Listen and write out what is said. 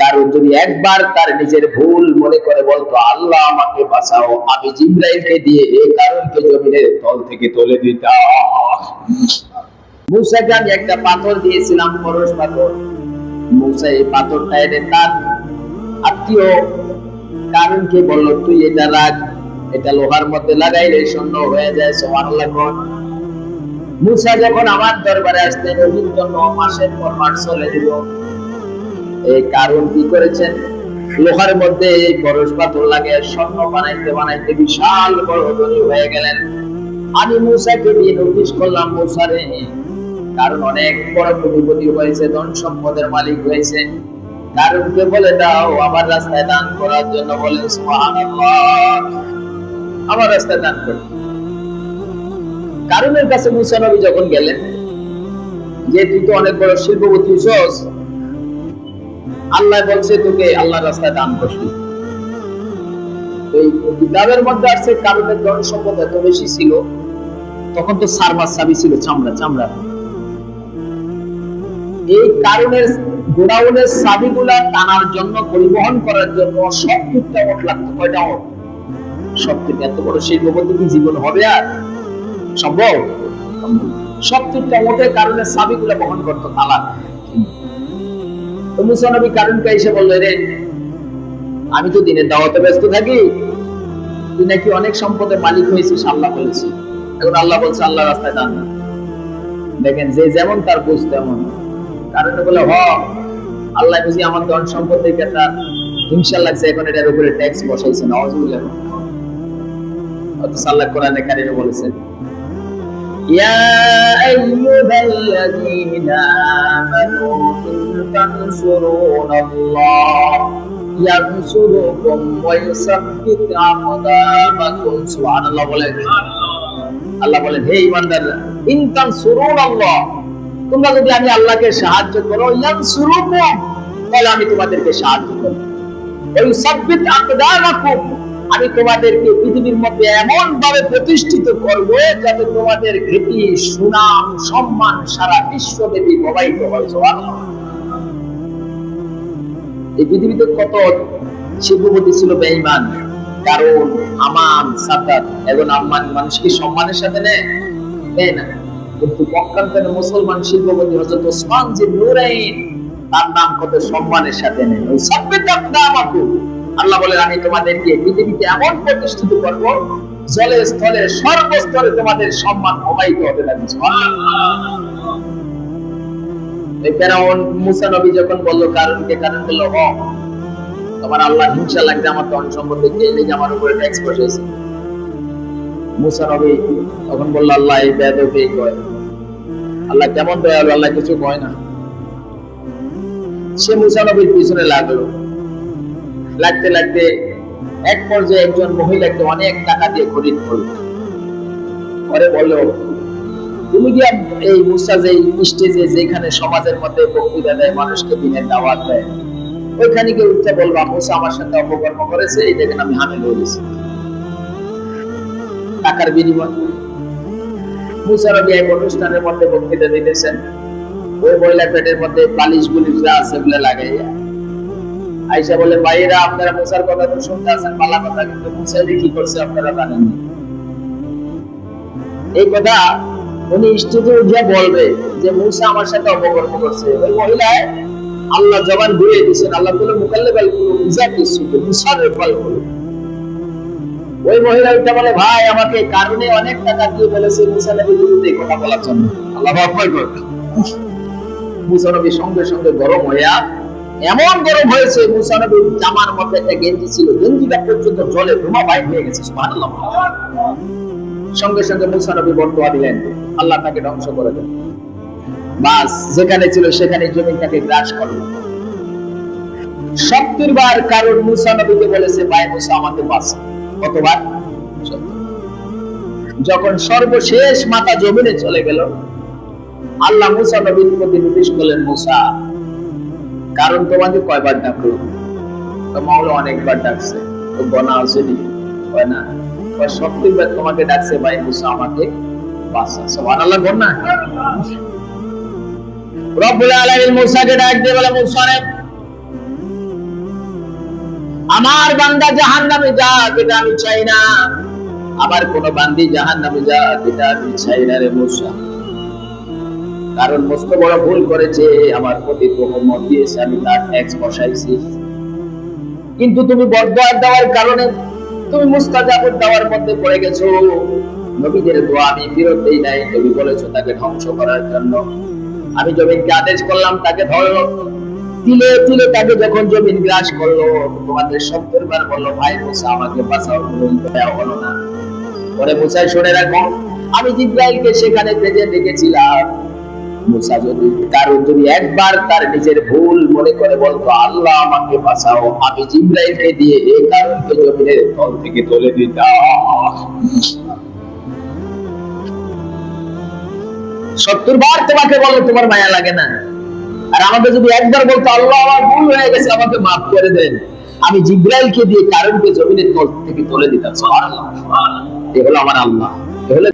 কারণ যদি একবার তার নিজের ভুল মনে করে বলতো আল্লাহ আমাকে বাঁচাও, আমি জিবরাইলকে দিয়ে এই কারণকে জমিনের তল থেকে তুলে দিতাম। মূসাকে আমি একটা পাথর দিয়েছিলাম, পরশ পাথর। মূসা এই পাথরটা এনে তার আত্মীয় কারণকে বলল তুই এটা রাখ, এটা লোহার মধ্যে লাগাইলে শূন্য হয়ে যায়। সুবহানাল্লাহ। মূসা যখন আমার দরবারে আসতেন ওই জন্য মাসের পর মাস চলে দিল। এই কারণ কি করেছেন, লোহার মধ্যে এই পরশ পাথর লাগে স্বর্ণ বানাইতে বানাইতে বিশাল বড় ধনী হয়ে গেলেন। আমি মূসাকে দিয়ে নোটিশ করলাম, মূসা রে, কারণ অনেক বড় কোটিপতি হয়েছে, ধন সম্পদের মালিক হয়েছে, কারণকে বলে দাও আমার রাস্তায় দান করার জন্য। বলেন সুবহানাল্লাহ, আমার রাস্তায় দান করতে। কারণের কাছে মূসা নবী যখন গেলেন, যে তুই তো অনেক বড় শিল্পপতি হইছস, আল্লাহ বলছে তোকে আল্লাহর রাস্তায় দান করবি। এই কিতাবের মধ্যে আছে কারণের ধন সম্পদ এত বেশি ছিল, তখন তো সারমাস সাবি ছিল, চামড়া চামড়া। এই কারণের গোডাউনের চাবিগুলা টানার জন্য, পরিবহন করার জন্য 70টা ওট লাগতো। কয়টা ওট? 70। এত বড় শিল্পপতি কি জীবন হবে আর সম্ভব? 70টা ওটের কারণে চাবিগুলা বহন করতো, তালা। তো মুসা নবী কারণকে এসে বললেন, রে আমি তো দিনের দাওয়াতে ব্যস্ত থাকি, তুই নাকি অনেক সম্পদের মালিক হয়েছিস, আল্লাহ বলেছি। এখন আল্লাহ বলছে আল্লাহ রাস্তায় দান। দেখেন যে যেমন তার বুঝ তেমন। কারণে বলে হ আল্লাহ বুঝি আমার ধন সম্পদ থেকে একটা হিংসা লাগছে, এখন এটার উপরে ট্যাক্স বসাইছে। নাউযুবিল্লাহ। অথচ আল্লাহ কোরআনে কারিমে বলেছেন, ইয়া আইয়ুহাল্লাযীনা আমানু ইন তানসুরুনাল্লাহ ইয়ানসুরুকুম ওয়া ইউসাব্বিত আকদামাকুম। সুবহানাল্লাহ। বলেন আল্লাহ বলেন, হে ঈমানদাররা, ইন তানসুরুনাল্লাহ, তোমরা যদি আমি আল্লাহকে সাহায্য করো, ইয়ানসুরুকুম, তাহলে আমি তোমাদেরকে সাহায্য করব। ওয়া ইউসাব্বিত আকদামাকুম, আমি তোমাদেরকে পৃথিবীর মধ্যে এমন ভাবে প্রতিষ্ঠিত করব যাতে তোমাদের খ্যাতি, সুনাম, সম্মান সারা বিশ্বব্যাপী প্রবাহিত হয়। সুবহানাল্লাহ। এই পৃথিবীতে কত শিল্পপতি ছিল বেঈমান, কারণ আমান, সাদাত। এখন আমান মানুষকে সম্মানের সাথে নেয় না, কিন্তু পক্ষান্তরে মুসলমান শিল্পপতি হযরত ওসমান জিন নুরাইন, তার নাম কত সম্মানের সাথে নেয়। ওই সাব্বিত আকদামাকুম, আল্লাহ বলেন আমি তোমাদেরকে পৃথিবীতে এমন প্রতিষ্ঠিত করব, জলে স্থলে সর্বস্তরে তোমাদের সম্মান প্রবাহিত হতে থাকবে। সুবহানাল্লাহ। এই ফেরাউন মুসা নবী যখন বলল কারণকে, কারণ বলল হ তোমার আল্লাহ হিংসা লাগছে আমার ধন সম্পদ দেখে, এই যে আমার উপরে ট্যাক্স বসাইছে। মুসা নবী তখন বলল আল্লাহ এই বেয়াদবি কয়, আল্লাহ কেমন দয়ালু, আল্লাহ কিছু কয় না। সে মুসা নবীর পিছনে লাগলো, লাগতে লাগতে এক পর্যায়ে একজন মহিলাকে অনেক টাকা দিয়ে খরিদ করলো। পরে বলল, তুমি কি এই মুসা যে স্টেজে যেখানে সমাজের মধ্যে বক্তৃতা দেয়, মানুষকে দিনের দাওয়াত দেয়, ওইখানে গিয়ে উঠতে বলবা মুসা আমার সাথে অপকর্ম করেছে, এই দেখেন আমি হামিল হয়েছি, টাকার বিনিময়। মুসা নবী এক অনুষ্ঠানের মধ্যে বক্তৃতা দিতেছেন, ওই মহিলা পেটের মধ্যে বালিশ বুলিশ যা আছে বলে লাগাইয়া আইসা বলে, ভাইয়েরা আপনারা মুসার কথা তো শুনতে আছেন, ভালো কথা, কিন্তু মুসা কি করছে আপনারা জানেন না। এই কথা উনি স্টেজে উঠিয়া বলবে যে মুসা আমার সাথে অপকর্ম করছে, ওই মহিলায় আল্লাহ জবান ঘুরিয়ে দিয়েছেন। আল্লাহ বলে মুকাল্লিবাল কুলুব বিযাতি সুদূর, মুসাররিফাল কুলুব। ওই মহিলা উঠে বলে, ভাই আমাকে কারণে অনেক টাকা দিয়ে বলেছে মুসা নবীর বিরুদ্ধে কথা বলার জন্য। আল্লাহু আকবার। মুসা নবী সঙ্গে সঙ্গে গরম হইয়া, এমন গরম হয়েছে, মুসা নবীর জামার মধ্যে একটা গেঞ্জি ছিল, গেঞ্জিটা পর্যন্ত জলে ধোঁয়া বাইর হয়ে গেছে। সুবহানাল্লাহ। সঙ্গে সঙ্গে মুসা নবী বদদুয়া দিলেন, আল্লাহ তাকে ধ্বংস করে দেন। বাস যেখানে ছিল সেখানে জমিনটাকে গ্রাস করলো। 70 বার কারণ মুসা নবীকে বলেছে, ভাই মুসা আমাকে বাঁচা। কতবার? 70। যখন সর্বশেষ মাথা জমিনে চলে গেল, আল্লাহ মুসা নবীর প্রতি নির্দেশ করলেন, মুসা কারণ তোমাকে কয়বার ডাকলো? তো মাওলা অনেকবার ডাকছে, তো গনা আসেনি, হয় না, 70 বার তোমাকে ডাকছে, ভাই মুসা আমাকে বাঁচা। সুবহানাল্লাহ। গনা রব্বুল আলামিন মুসাকে ডাক দিয়ে বলে, মুসা রে আমার বান্দা জাহান্নামে যাক এটা আমি চাই না, আবার কোন বান্দি জাহান্নামে যাক এটা আমি চাই না রে মুসা। কারণ মস্ত বড় ভুল করেছে, আমার প্রতি তোহমত দিয়েছে, আমি তার ট্যাক্স বসাইছি। কিন্তু তুমি বরদোয়া দেওয়ার কারণে তুমি মুস্তাজাবুদ দেওয়ার মধ্যে পড়ে গেছো। নবীদের দোয়া আমি ফেরত দেই নাই, তুমি বলেছো তাকে ধ্বংস করার জন্য। আমি জমিনকে আদেশ করলাম তাকে ধরো, তিলে তিলে তাকে যখন জমিন গ্রাস করলো, তোমাদের 70 বার বললো ভাই মুসা আমাকে বাঁচাও, দেওয়া হলো না। পরে মুসা শুনে রাখো, আমি জিব্রাইলকে সেখানে ভেজে রেখেছিলাম। মুসা যদি একবার তার নিজের ভুল মনে করে বলতো আল্লাহ আমাকে বাঁচাও, আমি জিব্রাইলকে দিয়ে এই কারণকে জমিনের তল থেকে তুলে দিতাম। 70 বার তোমাকে বলো তোমার মায়া লাগে না, আর আমাকে যদি একবার বলতো আল্লাহ আমার ভুল হয়ে গেছে আমাকে মাফ করে দেন, আমি জিব্রাইলকে দিয়ে কারণকে জমিনের তল থেকে তুলে দিতাম। সুবহানাল্লাহ, এ হলো আমার আল্লাহ, এ হলো